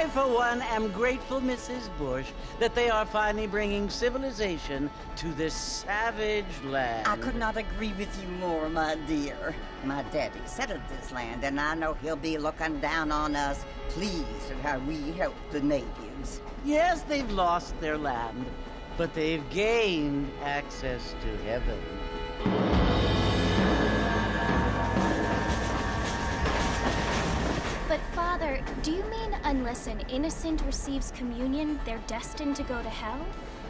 I, for one, am grateful, Mrs. Bush, that they are finally bringing civilization to this savage land. I could not agree with you more, my dear. My daddy settled this land, and I know he'll be looking down on us, pleased at how we help the natives. Yes, they've lost their land, but they've gained access to heaven. But Father, do you mean unless an innocent receives communion, they're destined to go to hell?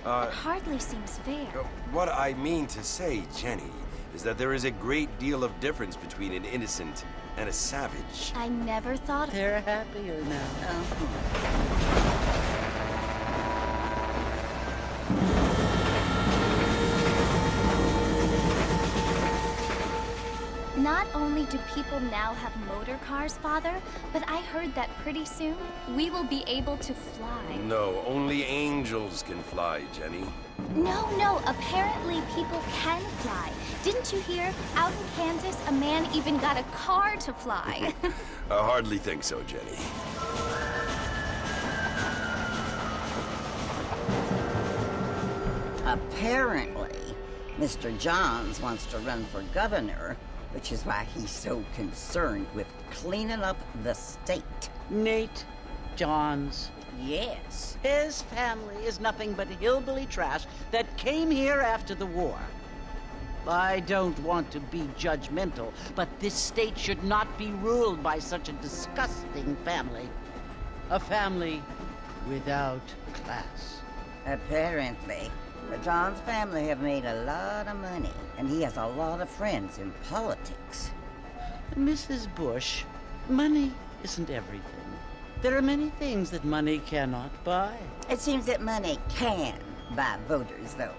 It hardly seems fair. What I mean to say, Jenny, is that there is a great deal of difference between an innocent and a savage. I never thought... They're happier now. Not only do people now have motor cars, Father, but I heard that pretty soon we will be able to fly. No, only angels can fly, Jenny. No, apparently people can fly. Didn't you hear? Out in Kansas, a man even got a car to fly. I hardly think so, Jenny. Apparently, Mr. Johns wants to run for governor, which is why he's so concerned with cleaning up the state. Nate Johns. Yes. His family is nothing but hillbilly trash that came here after the war. I don't want to be judgmental, but this state should not be ruled by such a disgusting family. A family without class. Apparently. The Johns family have made a lot of money, and he has a lot of friends in politics. Mrs. Bush, money isn't everything. There are many things that money cannot buy. It seems that money can buy voters, though.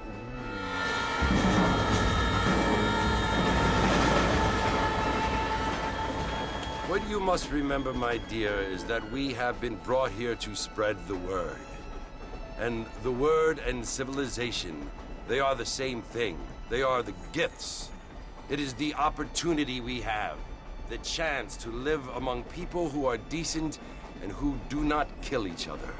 What you must remember, my dear, is that we have been brought here to spread the word. And the word and civilization, they are the same thing. They are the gifts. It is the opportunity we have, the chance to live among people who are decent and who do not kill each other.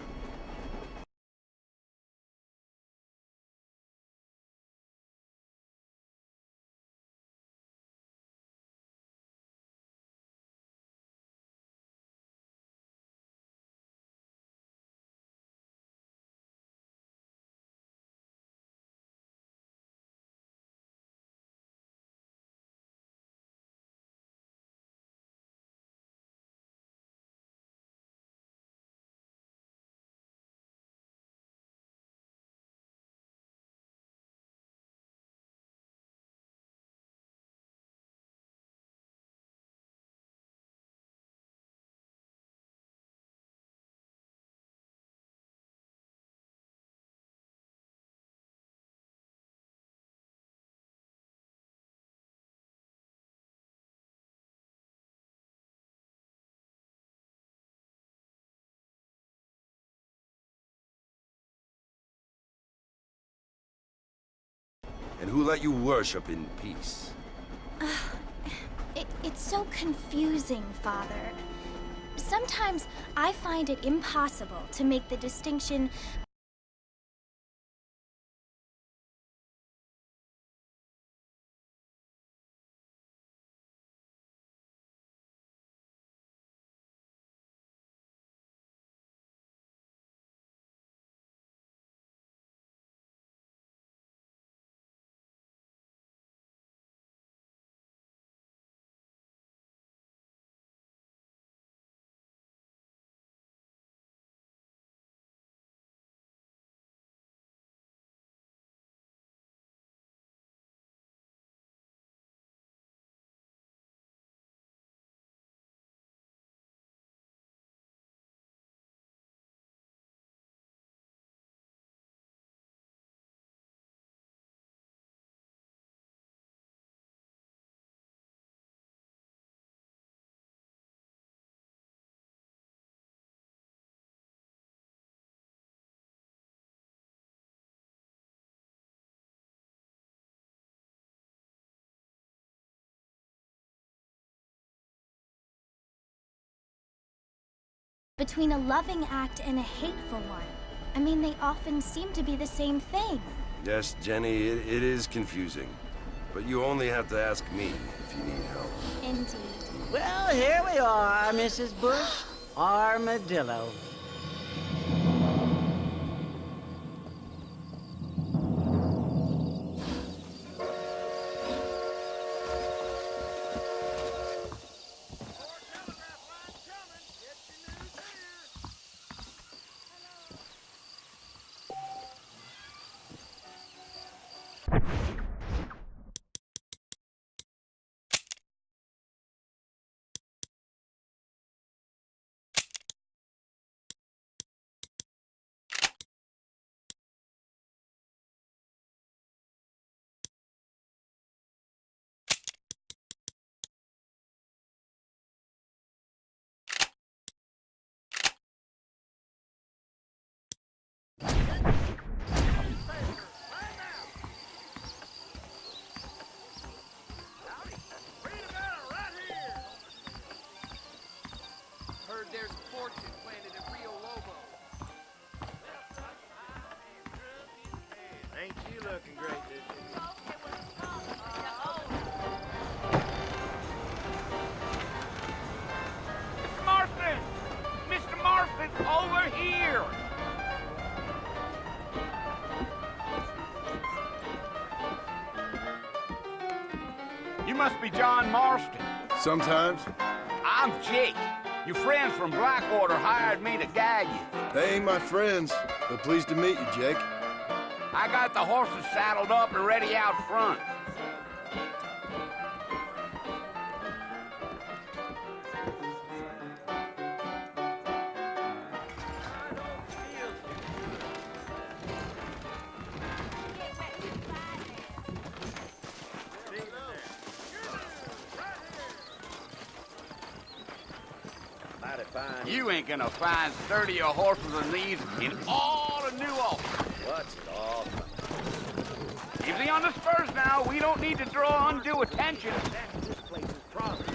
And who let you worship in peace? It's so confusing, Father. Sometimes I find it impossible to make the distinction between a loving act and a hateful one. I mean, they often seem to be the same thing. Yes, Jenny, it is confusing. But you only have to ask me if you need help. Indeed. Well, here we are, Mrs. Bush. Armadillo. There's a fortune planted at Rio Lobo. Ain't she looking great, Mr. Marston! Mr. Marston, over here! You must be John Marston. Sometimes. I'm Jake. Your friends from Blackwater hired me to guide you. They ain't my friends, but pleased to meet you, Jake. I got the horses saddled up and ready out front. You ain't gonna find sturdier horses than these in all of New Orleans. What's it all about? Easy on the spurs now. We don't need to draw undue attention. This place is promised.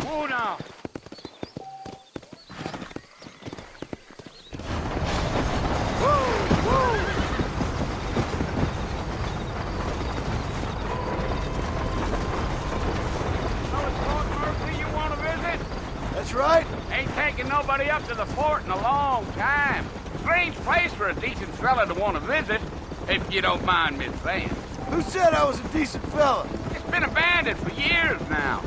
Whoa now. That's right. Ain't taking nobody up to the fort in a long time. Strange place for a decent fella to want to visit, if you don't mind me saying. Who said I was a decent fella? It's been abandoned for years now.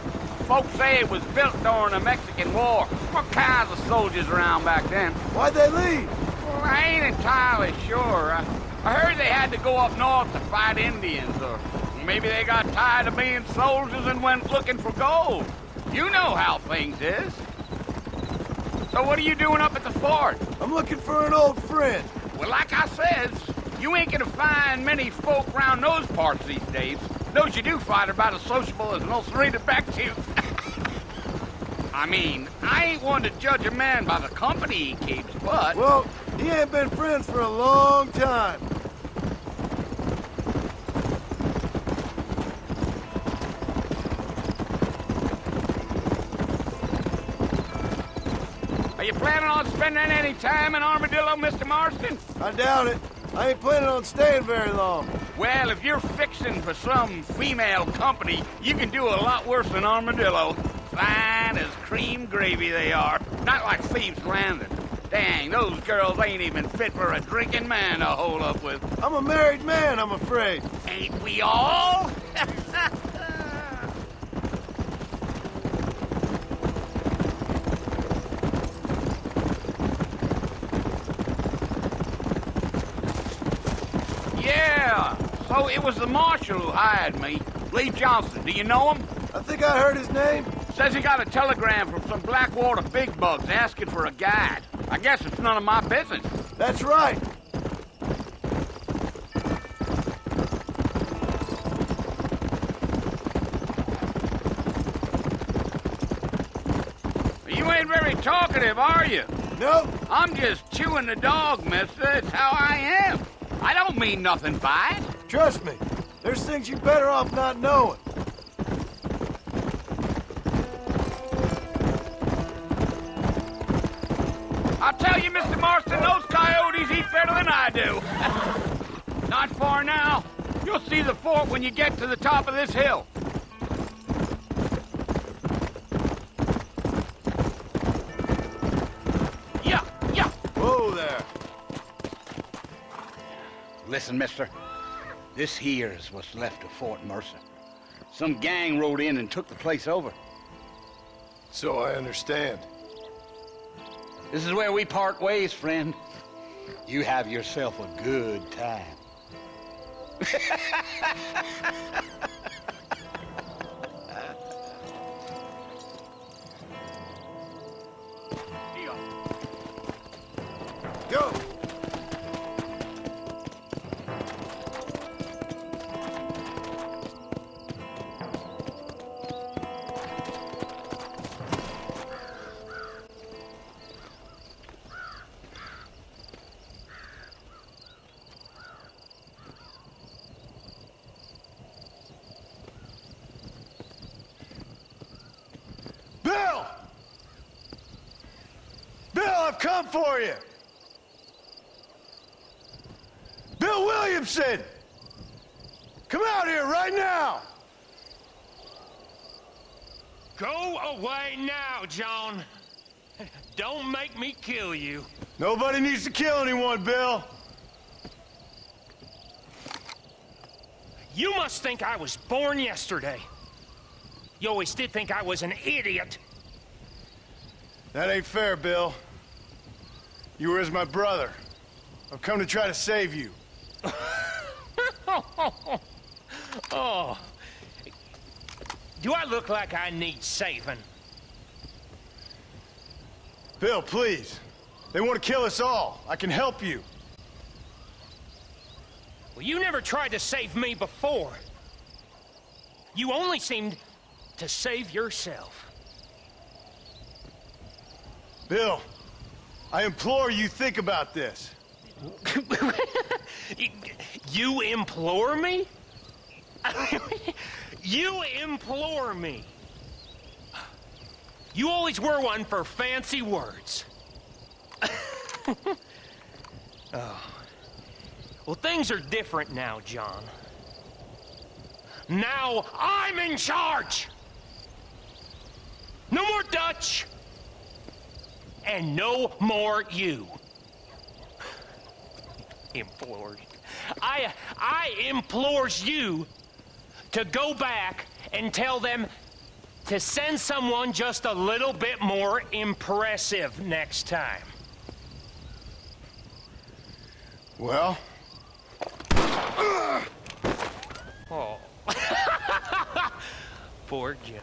Folks say it was built during the Mexican War. What kinds of soldiers around back then? Why'd they leave? Well, I ain't entirely sure. I heard they had to go up north to fight Indians, or maybe they got tired of being soldiers and went looking for gold. You know how things is. So what are you doing up at the fort? I'm looking for an old friend. Well, like I said, you ain't gonna find many folk around those parts these days. Those you do find are about as sociable as an old serrated back tooth. I mean, I ain't one to judge a man by the company he keeps, but... Well, he ain't been friends for a long time. Are you planning on spending any time in Armadillo, Mr. Marston? I doubt it. I ain't planning on staying very long. Well, if you're fixing for some female company, you can do a lot worse than Armadillo. Fine as cream gravy they are. Not like Thieves' Landing. Dang, those girls ain't even fit for a drinking man to hold up with. I'm a married man, I'm afraid. Ain't we all? Yeah, so it was the marshal who hired me. Lee Johnson, do you know him? I think I heard his name. Says he got a telegram from some Blackwater big bugs asking for a guide. I guess it's none of my business. That's right. You ain't very talkative, are you? No, I'm just chewing the dog, mister. It's how I am. I don't mean nothing by it. trust me. There's things you're better off not knowing. I'll tell you, Mr. Marston, those coyotes eat better than I do. Not far now. You'll see the fort when you get to the top of this hill. Yeah. Whoa there. Listen, mister. This here is what's left of Fort Mercer. Some gang rode in and took the place over. So I understand. This is where we part ways, friend. You have yourself a good time. Go! Bill! Bill, I've come for you! Bill Williamson! Come out here right now! Go away now, John. Don't make me kill you. Nobody needs to kill anyone, Bill. You must think I was born yesterday. You always did think I was an idiot. That ain't fair, Bill. You were as my brother. I've come to try to save you. Oh. Do I look like I need saving? Bill, please. They want to kill us all. I can help you. Well, you never tried to save me before. You only seemed to save yourself. Bill, I implore you think about this. You implore me? You implore me. You always were one for fancy words. Oh. Well, things are different now, John. Now I'm in charge! No more Dutch! And no more you. Implored. I implores you to go back and tell them to send someone just a little bit more impressive next time. Well? Oh. Poor John.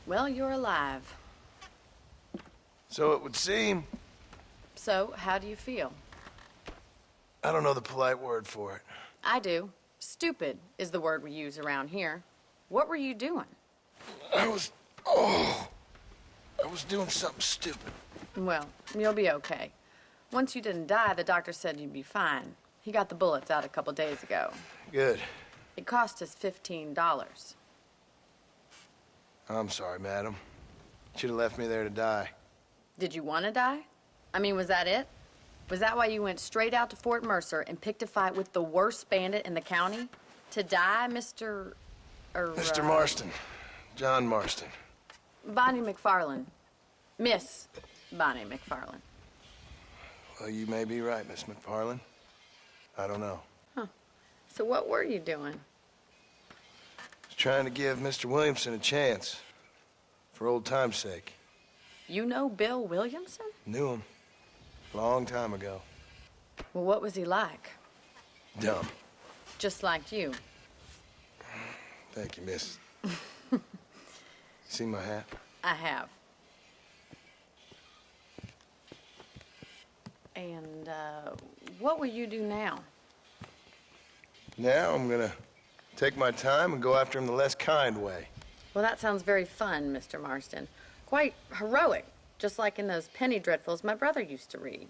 Well, you're alive. So it would seem. So, how do you feel? I don't know the polite word for it. I do. Stupid is the word we use around here. What were you doing? I was doing something stupid. Well, you'll be okay. Once you didn't die, the doctor said you'd be fine. He got the bullets out a couple days ago. Good. It cost us $15. I'm sorry, madam. Should have left me there to die. Did you want to die? I mean, was that it? Was that why you went straight out to Fort Mercer and picked a fight with the worst bandit in the county? To die, Mr. Mr. Marston. John Marston. Bonnie McFarland. Miss Bonnie McFarland. Well, you may be right, Miss McFarland. I don't know. Huh. So what were you doing? I was trying to give Mr. Williamson a chance. For old time's sake. You know Bill Williamson? Knew him. Long time ago. Well, what was he like? Dumb. Just like you. Thank you, miss. See my hat? I have. And, what will you do now? Now I'm gonna take my time and go after him the less kind way. Well, that sounds very fun, Mr. Marston. Quite heroic, just like in those penny dreadfuls my brother used to read.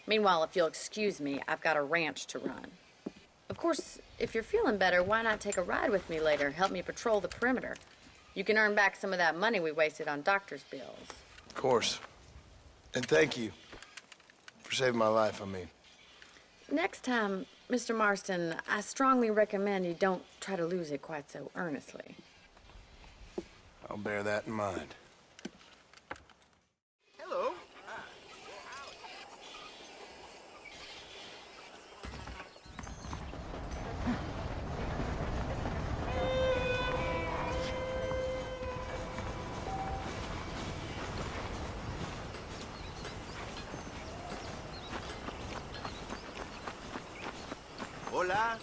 Meanwhile, if you'll excuse me, I've got a ranch to run. Of course, if you're feeling better, why not take a ride with me later? Help me patrol the perimeter. You can earn back some of that money we wasted on doctor's bills. Of course. And thank you for saving my life, I mean. Next time, Mr. Marston, I strongly recommend you don't try to lose it quite so earnestly. I'll bear that in mind. Hello. Hola.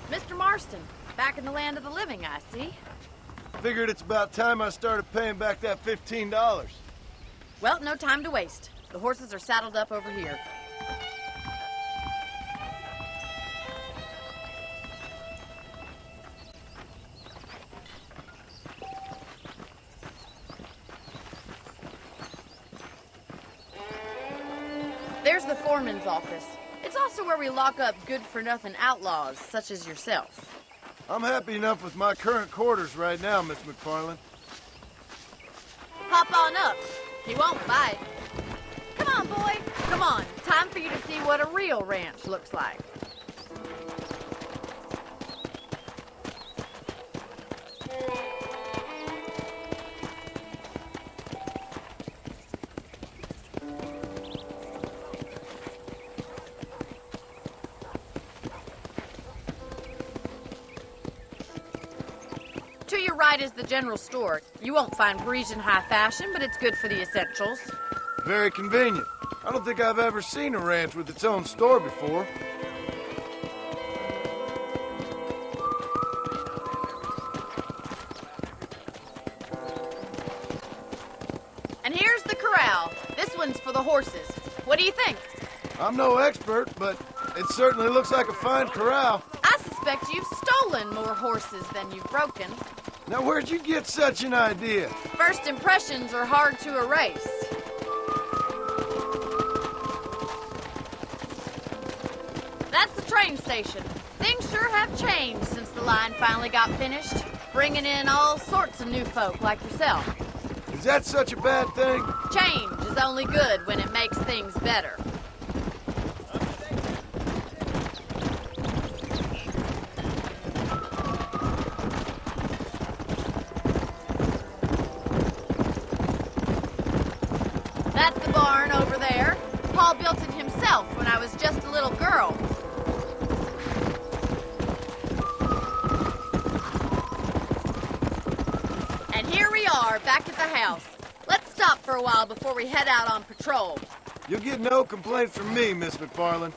Mr. Marston, back in the land of the living, I see. Figured it's about time I started paying back that $15. Well, no time to waste. The horses are saddled up over here. There's the foreman's office. It's also where we lock up good-for-nothing outlaws, such as yourself. I'm happy enough with my current quarters right now, Miss McFarland. Hop on up. He won't bite. Come on, boy. Come on. Time for you to see what a real ranch looks like. To your right is the general store. You won't find Parisian high fashion, but it's good for the essentials. Very convenient. I don't think I've ever seen a ranch with its own store before. And here's the corral. This one's for the horses. What do you think? I'm no expert, but it certainly looks like a fine corral. I suspect you've stolen more horses than you've broken. Now, where'd you get such an idea? First impressions are hard to erase. That's the train station. Things sure have changed since the line finally got finished, bringing in all sorts of new folk like yourself. Is that such a bad thing? Change is only good when it makes things better. That's the barn over there. Paul built it himself when I was just a little girl. And here we are, back at the house. Let's stop for a while before we head out on patrol. You'll get no complaints from me, Miss McFarland.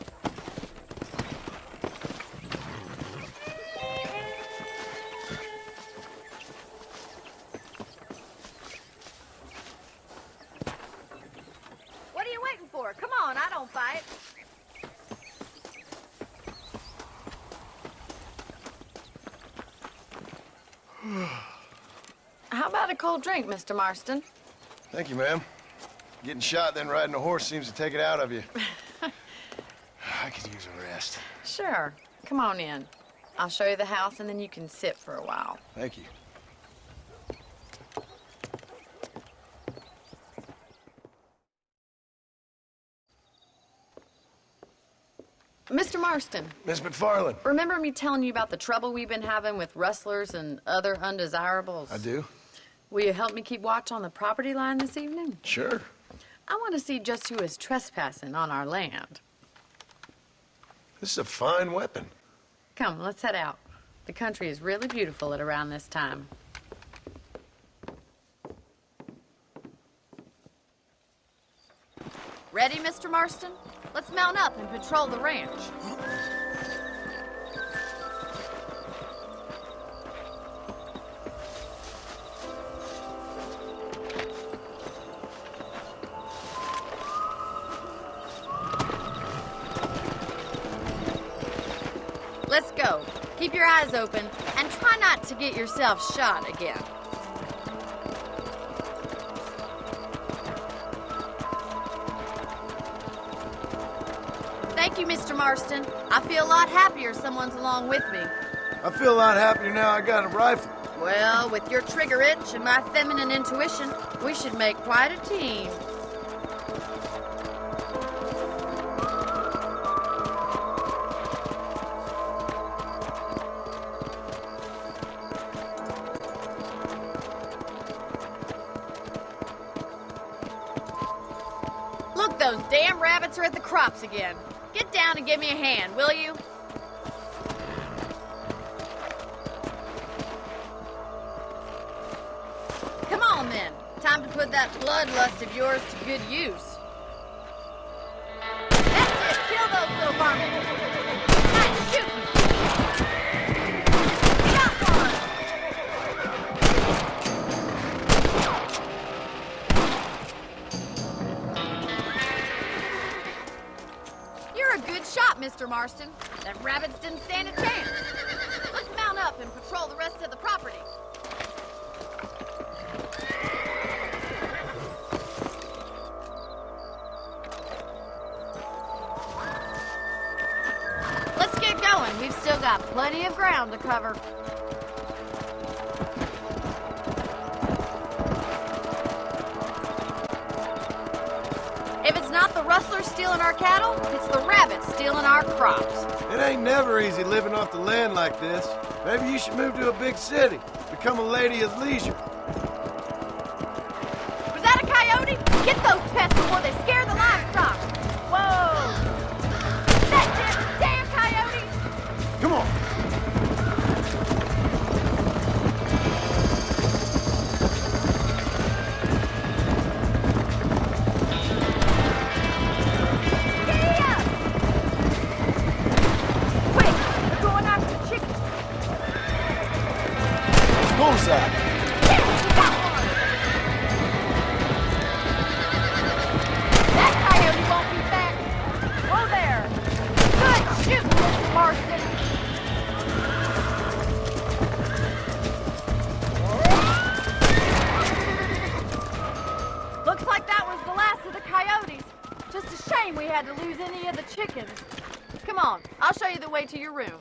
What are you waiting for? Come on, I don't fight. How about a cold drink, Mr. Marston? Thank you, ma'am. Getting shot, then riding a horse seems to take it out of you. I could use a rest. Sure. Come on in. I'll show you the house, and then you can sit for a while. Thank you. Mr. Marston. Miss McFarland. Remember me telling you about the trouble we've been having with rustlers and other undesirables? I do. Will you help me keep watch on the property line this evening? Sure. I want to see just who is trespassing on our land. This is a fine weapon. Come, let's head out. The country is really beautiful at around this time. Ready, Mr. Marston? Let's mount up and patrol the ranch. Let's go. Keep your eyes open and try not to get yourself shot again. Thank you, Mr. Marston. I feel a lot happier someone's along with me. I feel a lot happier now I got a rifle. Well, with your trigger itch and my feminine intuition, we should make quite a team. Look, those damn rabbits are at the crops again. Get down and give me a hand, will you? Come on, then. Time to put that bloodlust of yours to good use. That's it! Kill those little varmints! Nice shooting! Got one! You're a good shot, Mr. Marston. Them rabbits didn't stand a chance. Let's mount up and patrol the rest of the property. Let's get going. We've still got plenty of ground to cover. If it's not the rustlers stealing our cattle, it's the rabbits stealing our crops. It ain't never easy living off the land like this. Maybe you should move to a big city. Become a lady of leisure. Was that a coyote? Get those pests before they scare the livestock. Whoa! That damn coyote! Come on. Giddy up! Quick, we're going after chickens. Bullseye. Got one! That coyote won't be back. Whoa there! Good shooting, Mr. Marston. Looks like that was the last of the coyotes. Just a shame we had to lose any of the chickens. Come on, I'll show you the way to your room.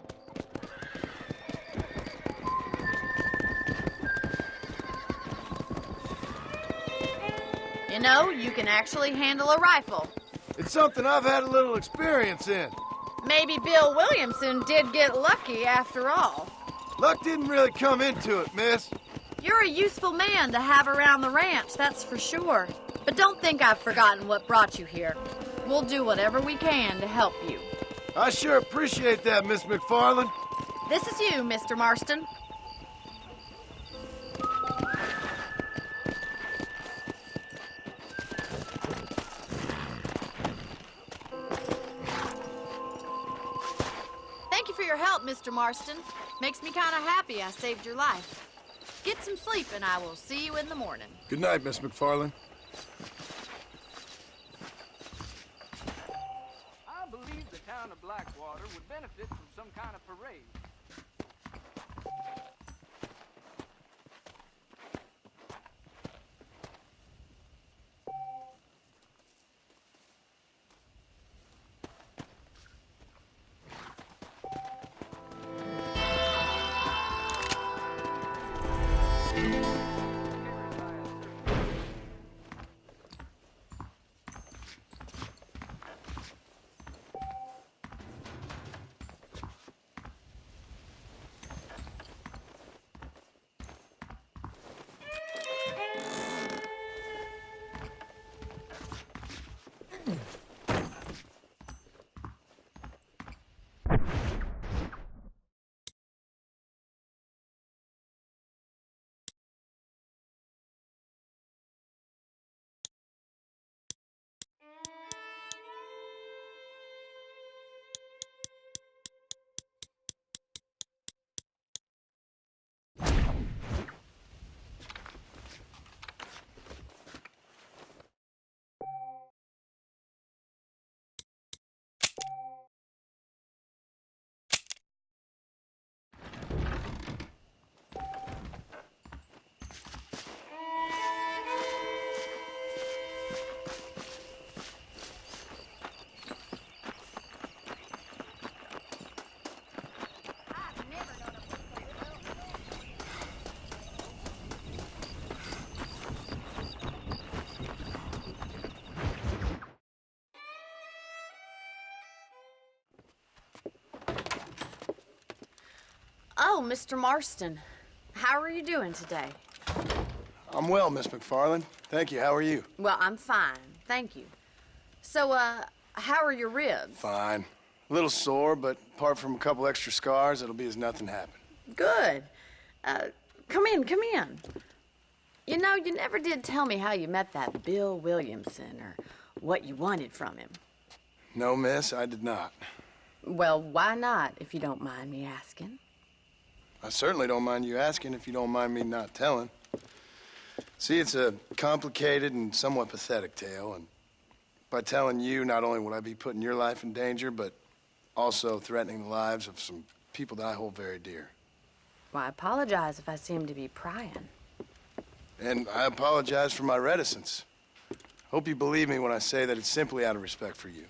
You know, you can actually handle a rifle. It's something I've had a little experience in. Maybe Bill Williamson did get lucky after all. Luck didn't really come into it, miss. You're a useful man to have around the ranch, that's for sure. But don't think I've forgotten what brought you here. We'll do whatever we can to help you. I sure appreciate that, Miss McFarland. This is you, Mr. Marston. Thank you for your help, Mr. Marston. Makes me kind of happy I saved your life. Get some sleep and I will see you in the morning. Good night, Miss McFarland. I believe the town of Blackwater would benefit from some kind of parade. Oh, Mr. Marston. How are you doing today? I'm well, Miss McFarland. Thank you. How are you? Well, I'm fine. Thank you. So, how are your ribs? Fine. A little sore, but apart from a couple extra scars, it'll be as nothing happened. Good. Come in, come in. You know, you never did tell me how you met that Bill Williamson or what you wanted from him. No, miss, I did not. Well, why not, if you don't mind me asking? I certainly don't mind you asking if you don't mind me not telling. See, it's a complicated and somewhat pathetic tale, and by telling you, not only would I be putting your life in danger, but also threatening the lives of some people that I hold very dear. Well, I apologize if I seem to be prying. And I apologize for my reticence. Hope you believe me when I say that it's simply out of respect for you.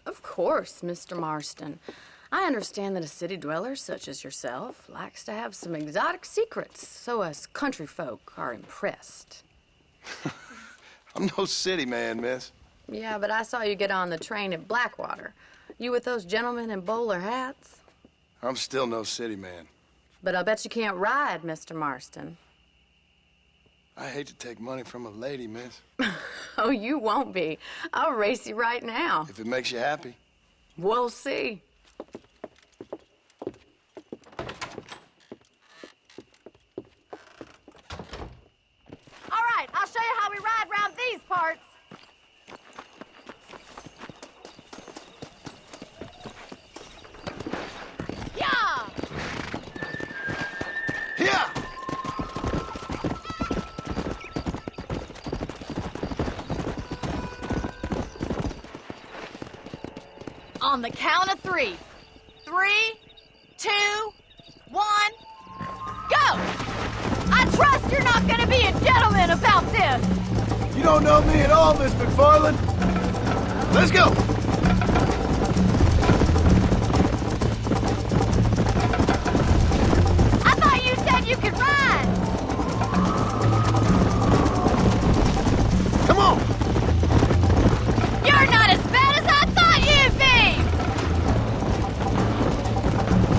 Of course, Mr. Marston. I understand that a city dweller such as yourself likes to have some exotic secrets, so us country folk are impressed. I'm no city man, miss. Yeah, but I saw you get on the train at Blackwater. You with those gentlemen in bowler hats? I'm still no city man. But I'll bet you can't ride, Mr. Marston. I hate to take money from a lady, miss. Oh, you won't be. I'll race you right now. If it makes you happy. We'll see. All right, I'll show you how we ride round these parts. Yeah! Yeah! On the count of 3. 3, 2, 1, go! I trust you're not gonna be a gentleman about this! You don't know me at all, Miss McFarland. Let's go! I thought you said you could ride! Come on! You're not as bad as I thought you'd be!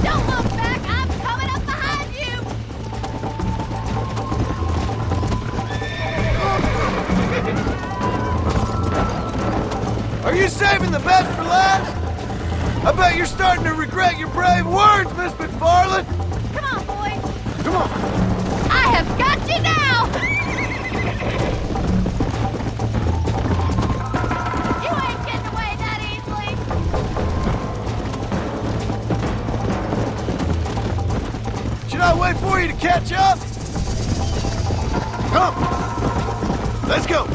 Don't look back, I'm coming up behind you! Are you saving the best for last? I bet you're starting to regret your brave words, Miss McFarland! Come on, boy! Come on! I have got you now! You ain't getting away that easily! Should I wait for you to catch up? Come! Let's go!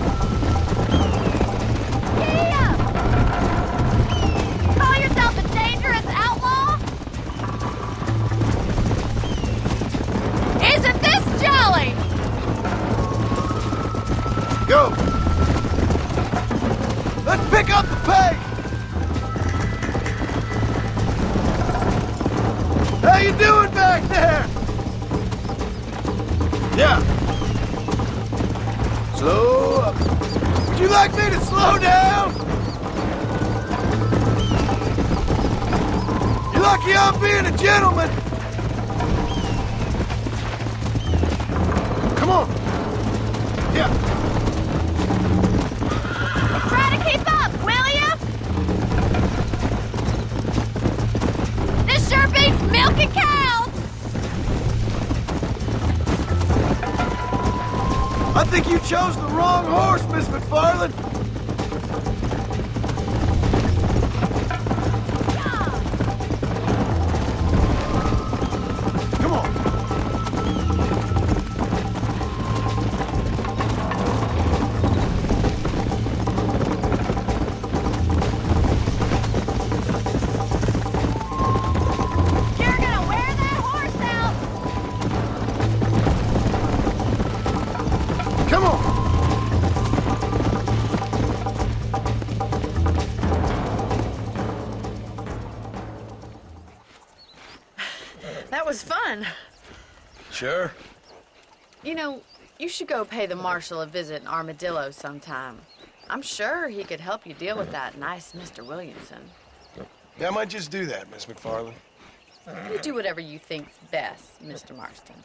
Yeah! Call yourself a dangerous outlaw? Isn't this jolly? Go! Let's pick up the pace! How you doing back there? Yeah. to slow down? You're lucky I'm being a gentleman. Come on. Yeah. Try to keep up, will ya? This sure beats milking cows! I think you chose the wrong horse, Miss McFarland. Come on. You're gonna wear that horse out! Come on. That was fun. Sure. You know, you should go pay the marshal a visit in Armadillo sometime. I'm sure he could help you deal with that nice Mr. Williamson. Yeah, I might just do that, Miss McFarland. You do whatever you think's best, Mr. Marston.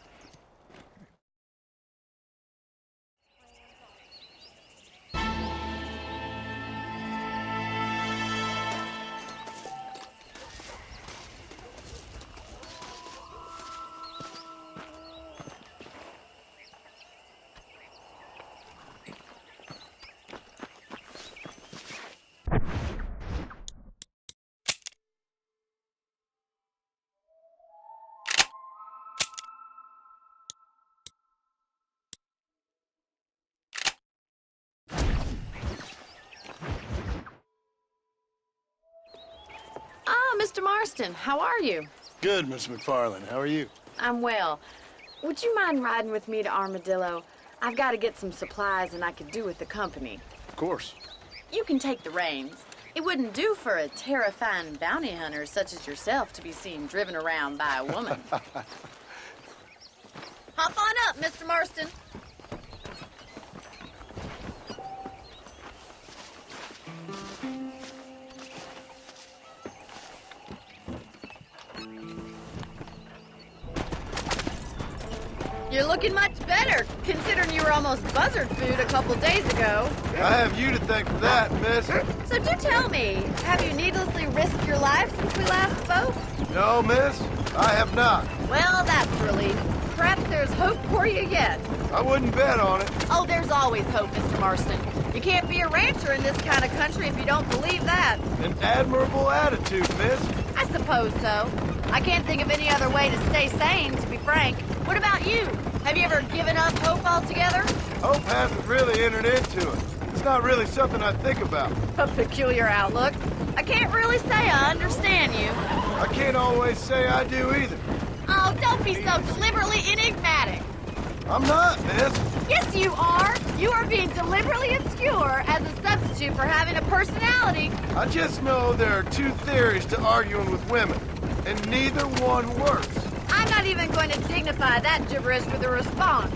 Mr. Marston, how are you? Good, Miss McFarland. How are you? I'm well. Would you mind riding with me to Armadillo? I've got to get some supplies and I could do with the company. Of course. You can take the reins. It wouldn't do for a terrifying bounty hunter such as yourself to be seen driven around by a woman. Hop on up, Mr. Marston. You're looking much better, considering you were almost buzzard food a couple days ago. I have you to thank for that, miss. So do tell me, have you needlessly risked your life since we last spoke? No, miss, I have not. Well, that's relief. Perhaps there's hope for you yet. I wouldn't bet on it. Oh, there's always hope, Mr. Marston. You can't be a rancher in this kind of country if you don't believe that. An admirable attitude, miss. I suppose so. I can't think of any other way to stay sane, to be frank. What about you? Have you ever given up hope altogether? Hope hasn't really entered into it. It's not really something I think about. A peculiar outlook. I can't really say I understand you. I can't always say I do either. Oh, don't be so deliberately enigmatic. I'm not, miss. Yes, you are. You are being deliberately obscure as a substitute for having a personality. I just know there are two theories to arguing with women, and neither one works. I'm not even going to dignify that gibberish with a response.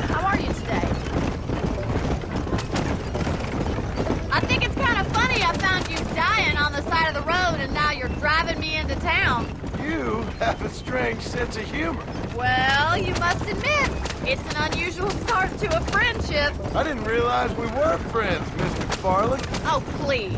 How are you today? I think it's kind of funny I found you dying on the side of the road and now you're driving me into town. You have a strange sense of humor. Well, you must admit, it's an unusual start to a friendship. I didn't realize we were friends, Miss McFarland. Oh, please.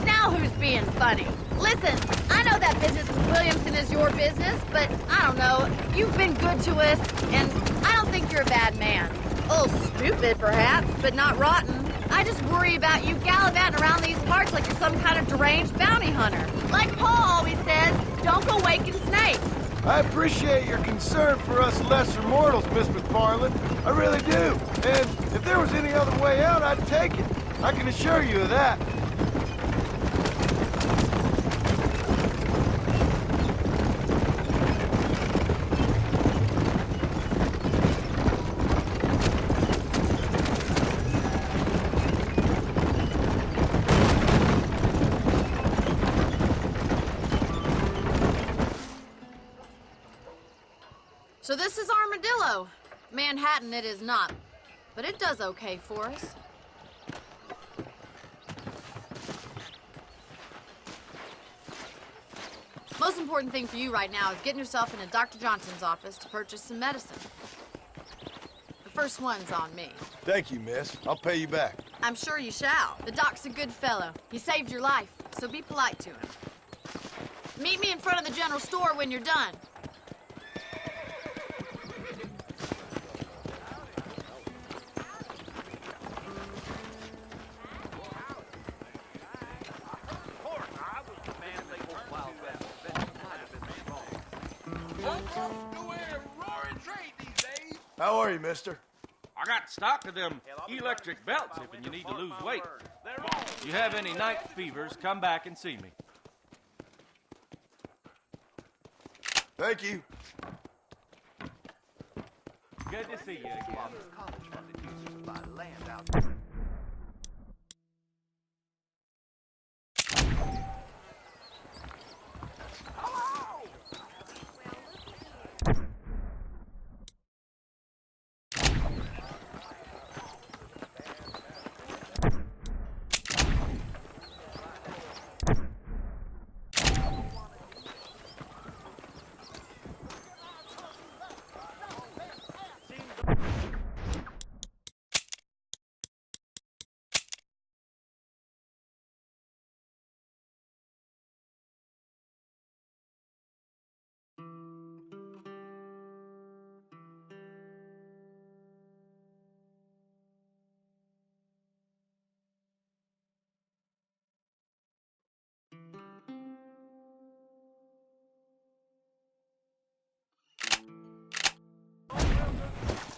Now who's being funny? Listen, I know that business with Williamson is your business, but I don't know. You've been good to us, and I don't think you're a bad man. A little stupid, perhaps, but not rotten. I just worry about you gallivanting around these parts like you're some kind of deranged bounty hunter. Like Paul always says, don't go waking snakes. I appreciate your concern for us lesser mortals, Miss McFarland. I really do. And if there was any other way out, I'd take it. I can assure you of that. So this is Armadillo. Manhattan it is not, but it does okay for us. Most important thing for you right now is getting yourself into Dr. Johnson's office to purchase some medicine. The first one's on me. Thank you, miss. I'll pay you back. I'm sure you shall. The doc's a good fellow. He saved your life, so be polite to him. Meet me in front of the general store when you're done. How are you, mister? I got stock of them electric belts if you need to lose weight. If you have any night fevers, come back and see me. Thank you. Good to see you again.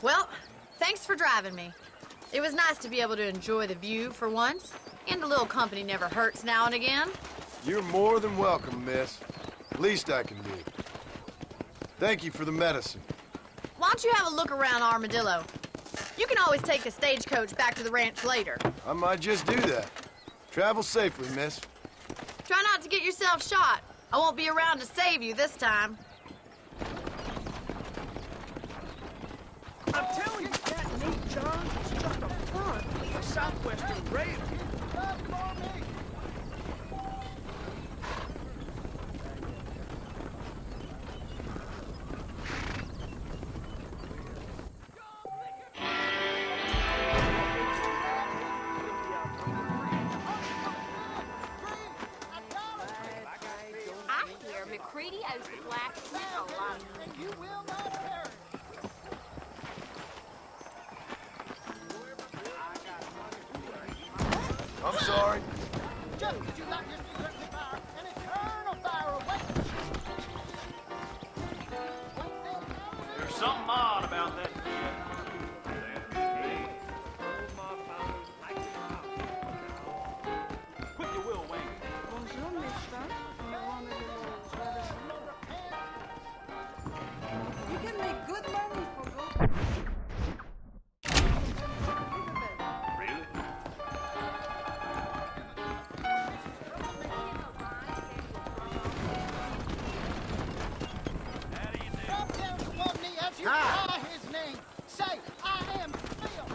Well, thanks for driving me. It was nice to be able to enjoy the view for once, and a little company never hurts now and again. You're more than welcome, miss. Least I can do. Thank you for the medicine. Why don't you have a look around Armadillo? You can always take a stagecoach back to the ranch later. I might just do that. Travel safely, miss. Try not to get yourself shot. I won't be around to save you this time. I'm telling you, that neat John is just a front for the Southwestern Rail. I hear McCready owes the blacksmith a lot. You will not perish. I'm sorry. Just as you got your electric fire, an eternal fire awaits. There's something odd about that. Quit your will, Wayne. Bonjour, mister. You can make good money for gold. Drop down to one knee as you cry his name. Say, I am Phil.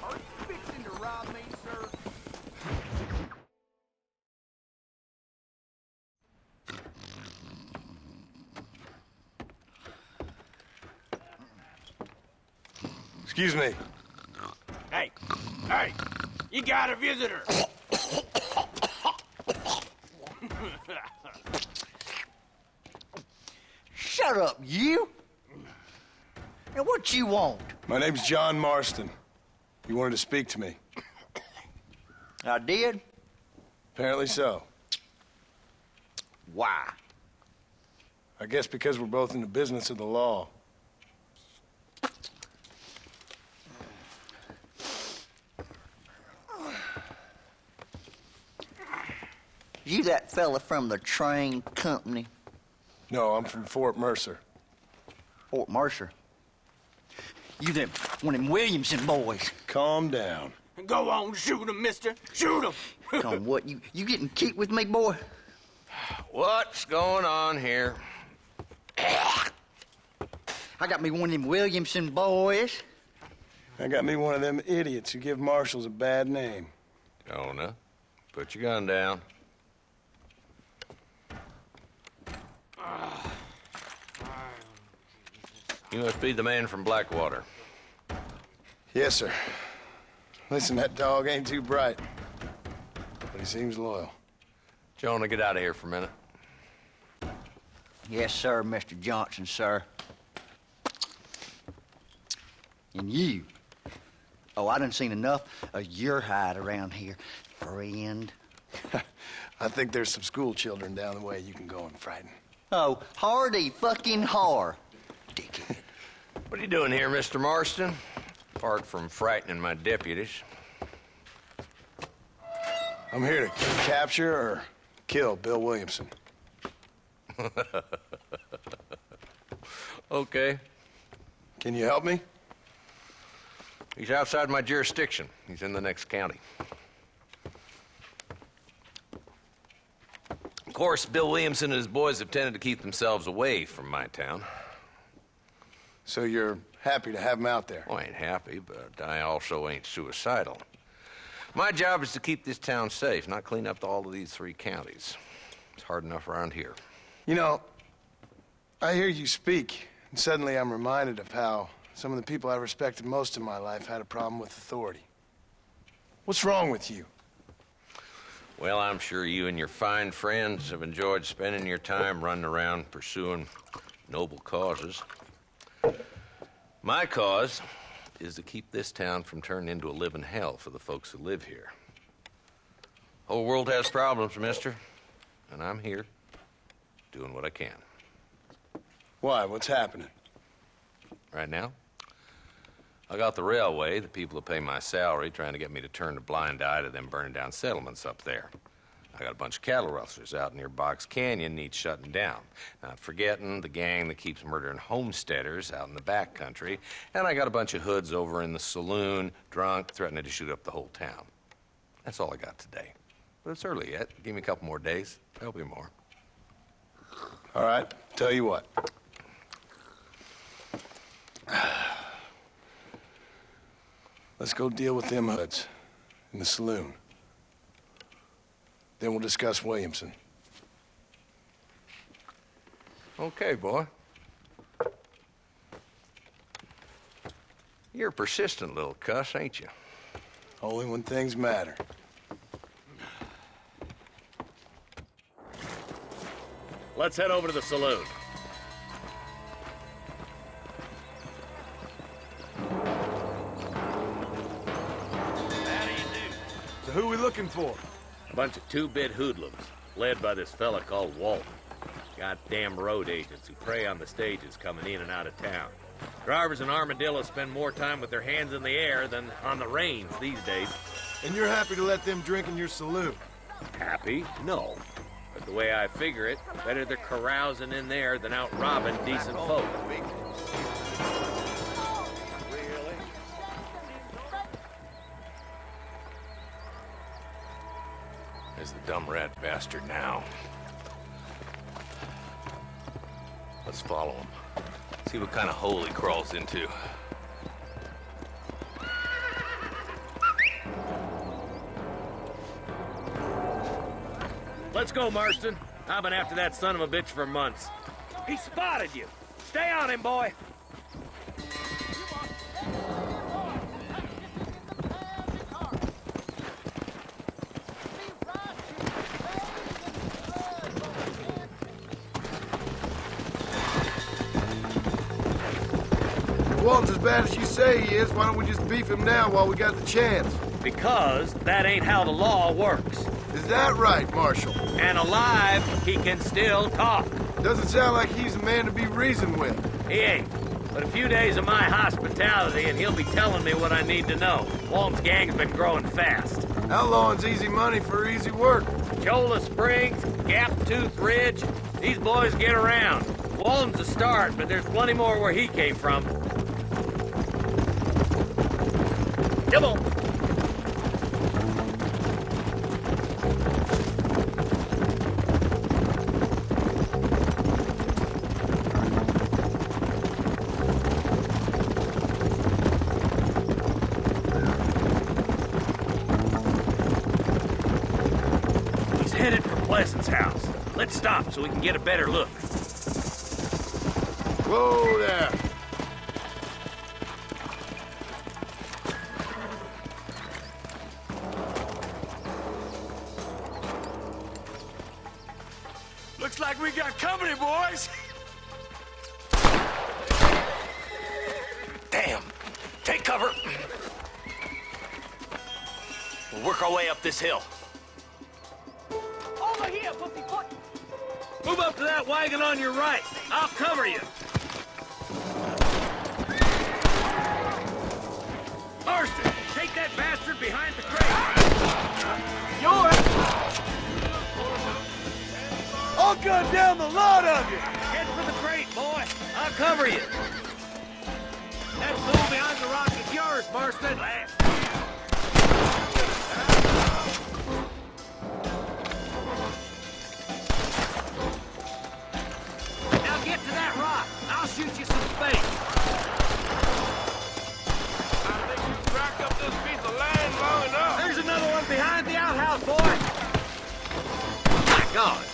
Are you fixing to rob me, sir? Excuse me. Hey, you got a visitor. Shut up, you! And what you want? My name's John Marston. You wanted to speak to me. I did? Apparently so. Why? I guess because we're both in the business of the law. You that fella from the train company? No, I'm from Fort Mercer. Fort Mercer? You them, one of them Williamson boys. Calm down. Go on, shoot him, mister. Shoot him. Come on, what, you getting kicked with me, boy? What's going on here? I got me one of them Williamson boys. I got me one of them idiots who give marshals a bad name. Jonah, put your gun down. You must be the man from Blackwater. Yes, sir. Listen, that dog ain't too bright, but he seems loyal. Jonah, get out of here for a minute. Yes, sir, Mr. Johnson, sir. And you. Oh, I done seen enough of your hide around here, friend. I think there's some school children down the way you can go and frighten. Oh, hardy fucking har. Dickhead. What are you doing here, Mr. Marston? Apart from frightening my deputies. I'm here to capture or kill Bill Williamson. Okay. Can you help me? He's outside my jurisdiction. He's in the next county. Of course, Bill Williamson and his boys have tended to keep themselves away from my town. So you're happy to have him out there? Well, I ain't happy, but I also ain't suicidal. My job is to keep this town safe, not clean up all of these 3 counties. It's hard enough around here. You know, I hear you speak, and suddenly I'm reminded of how some of the people I respected most in my life had a problem with authority. What's wrong with you? Well, I'm sure you and your fine friends have enjoyed spending your time running around pursuing noble causes. My cause is to keep this town from turning into a living hell for the folks who live here. Whole world has problems, mister, and I'm here doing what I can. Why? What's happening? Right now, I got the railway, the people who pay my salary, trying to get me to turn a blind eye to them burning down settlements up there. I got a bunch of cattle rustlers out near Box Canyon needs shutting down. Not forgetting the gang that keeps murdering homesteaders out in the back country. And I got a bunch of hoods over in the saloon, drunk, threatening to shoot up the whole town. That's all I got today. But it's early yet. Give me a couple more days. There'll be more. All right, tell you what. Let's go deal with them hoods in the saloon. Then we'll discuss Williamson. Okay, boy. You're a persistent little cuss, ain't you? Only when things matter. Let's head over to the saloon. So who we looking for? A bunch of 2-bit hoodlums, led by this fella called Walton. Goddamn road agents who prey on the stages coming in and out of town. Drivers in Armadillo spend more time with their hands in the air than on the reins these days. And you're happy to let them drink in your saloon? Happy? No. But the way I figure it, better they're carousing in there than out robbing decent folk. There's the dumb rat bastard now. Let's follow him. See what kind of hole he crawls into. Let's go, Marston. I've been after that son of a bitch for months. He spotted you. Stay on him, boy. If Walton's as bad as you say he is, why don't we just beef him now while we got the chance? Because that ain't how the law works. Is that right, Marshal? And alive, he can still talk. Doesn't sound like he's a man to be reasoned with. He ain't. But a few days of my hospitality and he'll be telling me what I need to know. Walton's gang's been growing fast. How long's easy money for easy work? Cholla Springs, Gap Tooth Ridge, these boys get around. Walton's a start, but there's plenty more where he came from. Come on. He's headed for Pleasant's house. Let's stop so we can get a better look. Whoa there. Looks like we got company, boys. Damn. Take cover. We'll work our way up this hill. Over here, pussyfoot. Move up to that wagon on your right. I'll cover you. Marston, take that bastard behind the crate. I'll gun down the lot of you. Head for the crate, boy. I'll cover you. That fool behind the rock is yours, Marston. Now get to that rock. I'll shoot you some space. I think you've racked up this piece of land long enough. There's another one behind the outhouse, boy. My God.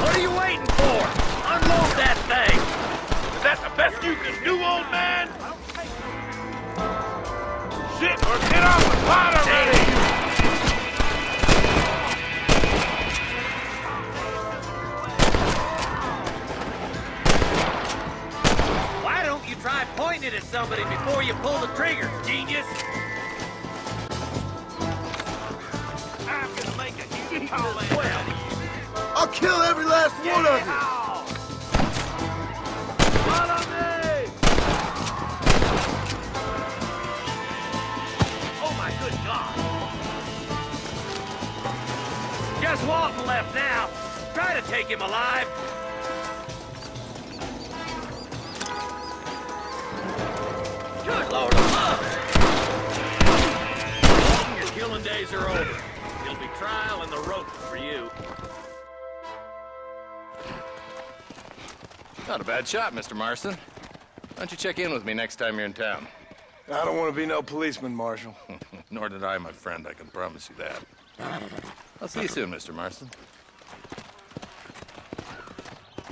What are you waiting for? Unload that thing. Is that the best you can do, old man? Shit, or get off the pot already! Why don't you try pointing it at somebody before you pull the trigger, genius? I'm gonna make a huge call out of you. I'll kill every last one of you! Follow me! Oh my good God! Just Walton left now. Try to take him alive. Good Lord above! Walton, your killing days are over. It'll be trial and the rope for you. Not a bad shot, Mr. Marston. Why don't you check in with me next time you're in town? I don't want to be no policeman, Marshal. Nor did I, my friend. I can promise you that. I'll see you soon, Mr. Marston.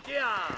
Yeah.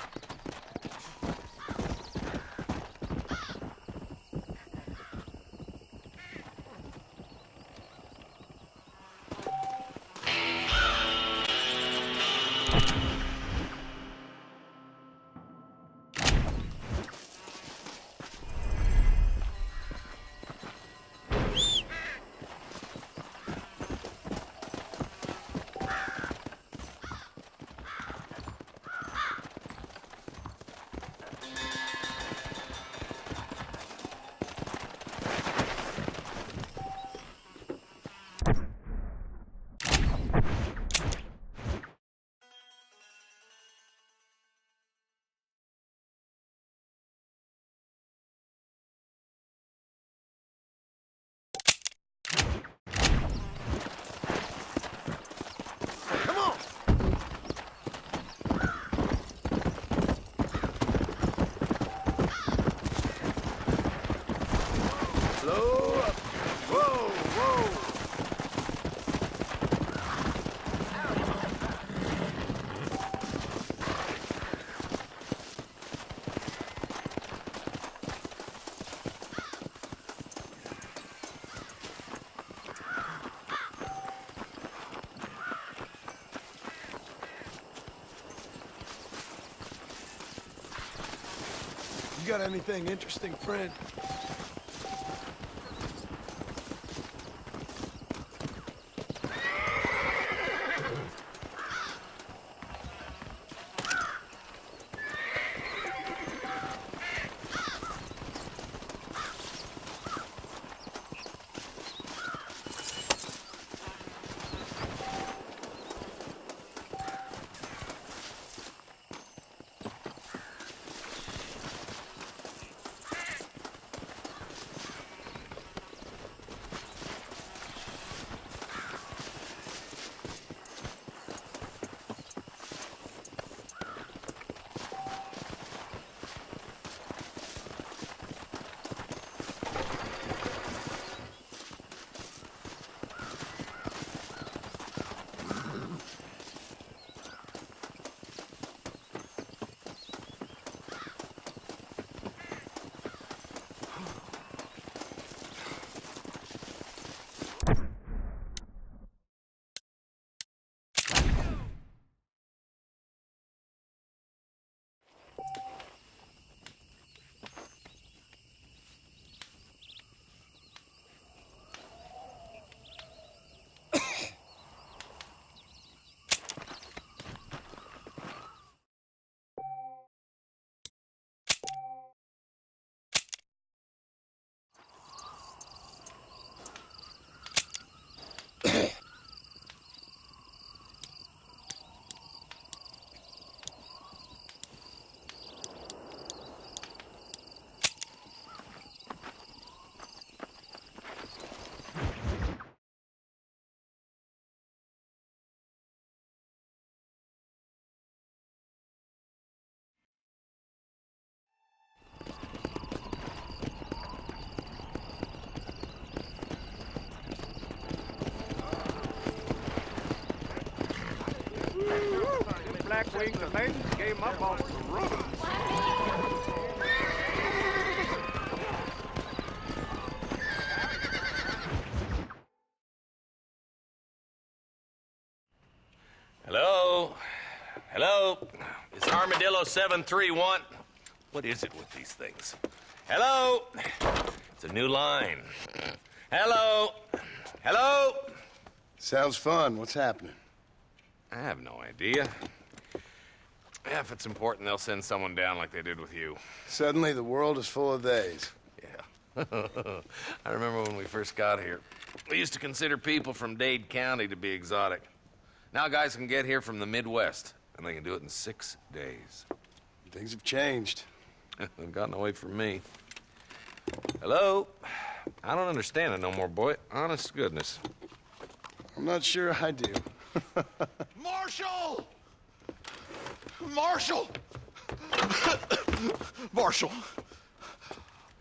You got anything interesting, friend? black wings and maidens gave my boss the runs. Hello? Hello? It's Armadillo 731. What is it with these things? Hello? It's a new line. Hello? Hello? Sounds fun. What's happening? I have no idea. Yeah, if it's important, they'll send someone down like they did with you. Suddenly, the world is full of days. Yeah. I remember when we first got here. We used to consider people from Dade County to be exotic. Now guys can get here from the Midwest, and they can do it in 6 days. Things have changed. They've gotten away from me. Hello? I don't understand it no more, boy. Honest to goodness. I'm not sure I do. Marshal! Marshal! Marshal!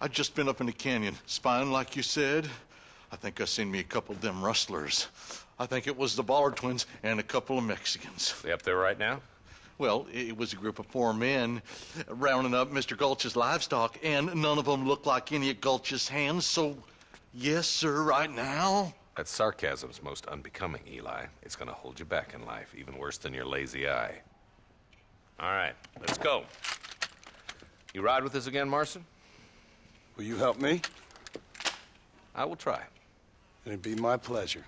I just been up in the canyon, spying like you said. I think I seen me a couple of them rustlers. I think it was the Ballard twins and a couple of Mexicans. They up there right now? Well, it was a group of 4 men rounding up Mr. Gulch's livestock, and none of them looked like any of Gulch's hands, so yes, sir, right now. That sarcasm's most unbecoming, Eli. It's gonna hold you back in life, even worse than your lazy eye. All right, let's go. You ride with us again, Marston? Will you help me? I will try. It'd be my pleasure.